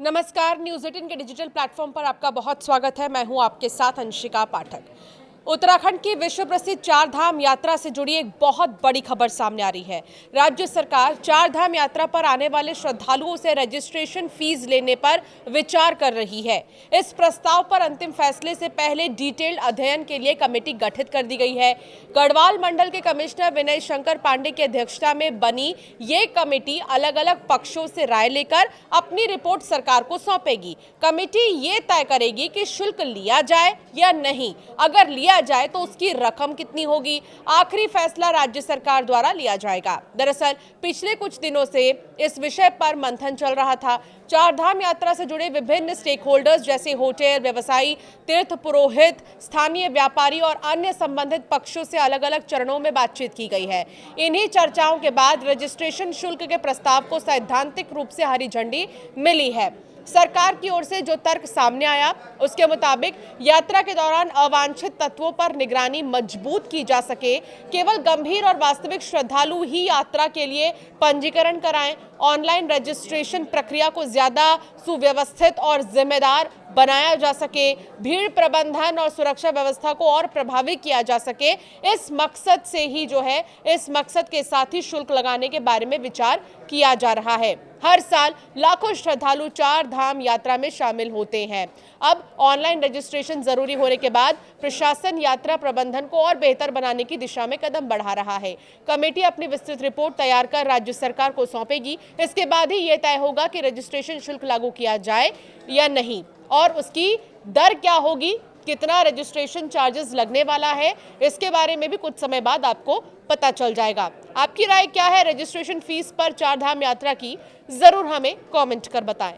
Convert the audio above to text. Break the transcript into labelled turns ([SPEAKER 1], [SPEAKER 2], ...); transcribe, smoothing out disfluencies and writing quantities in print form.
[SPEAKER 1] नमस्कार, न्यूज़ 18 के digital platform पर आपका बहुत स्वागत है। मैं हूं आपके साथ अंशिका पाठक। उत्तराखंड की विश्व प्रसिद्ध चार धाम यात्रा से जुड़ी एक बहुत बड़ी खबर सामने आ रही है। राज्य सरकार चार धाम यात्रा पर आने वाले श्रद्धालुओं से रजिस्ट्रेशन फीस लेने पर विचार कर रही है। इस प्रस्ताव पर अंतिम फैसले से पहले डिटेल्ड अध्ययन के लिए कमेटी गठित कर दी गई है। गढ़वाल मंडल के कमिश्नर विनय शंकर पांडे की अध्यक्षता में बनी ये कमेटी अलग अलग पक्षों से राय लेकर अपनी रिपोर्ट सरकार को सौंपेगी। कमेटी ये तय करेगी कि शुल्क लिया जाए या नहीं। अगर लिया जाए तो उसकी रकम कितनी होगी। आखिरी फैसला राज्य सरकार द्वारा लिया जाएगा। दरअसल पिछले कुछ दिनों से इस विषय पर मंथन चल रहा था। चार धाम यात्रा से जुड़े विभिन्न स्टेक होल्डर्स जैसे होटल व्यवसायी, तीर्थ पुरोहित, स्थानीय व्यापारी और अन्य संबंधित पक्षों से अलग अलग चरणों में बातचीत की गई है। इन्हीं चर्चाओं के बाद रजिस्ट्रेशन शुल्क के प्रस्ताव को सैद्धांतिक रूप से हरी झंडी मिली है। सरकार की ओर से जो तर्क सामने आया उसके मुताबिक यात्रा के दौरान अवांछित तत्वों पर निगरानी मजबूत की जा सके, केवल गंभीर और वास्तविक श्रद्धालु ही यात्रा के लिए पंजीकरण कराएं, ऑनलाइन रजिस्ट्रेशन प्रक्रिया को ज्यादा सुव्यवस्थित और जिम्मेदार बनाया जा सके, भीड़ प्रबंधन और सुरक्षा व्यवस्था को और प्रभावी किया जा सके। इस मकसद से ही इस मकसद के साथ ही शुल्क लगाने के बारे में विचार किया जा रहा है। हर साल लाखों श्रद्धालु चार धाम यात्रा में शामिल होते हैं। अब ऑनलाइन रजिस्ट्रेशन जरूरी होने के बाद प्रशासन यात्रा प्रबंधन को और बेहतर बनाने की दिशा में कदम बढ़ा रहा है। कमेटी अपनी विस्तृत रिपोर्ट तैयार कर राज्य सरकार को सौंपेगी। इसके बाद ही ये तय होगा कि रजिस्ट्रेशन शुल्क लागू किया जाए या नहीं और उसकी दर क्या होगी, कितना रजिस्ट्रेशन चार्जेस लगने वाला है, इसके बारे में भी कुछ समय बाद आपको पता चल जाएगा। आपकी राय क्या है रजिस्ट्रेशन फीस पर चार धाम यात्रा की? जरूर हमें कमेंट कर बताएं।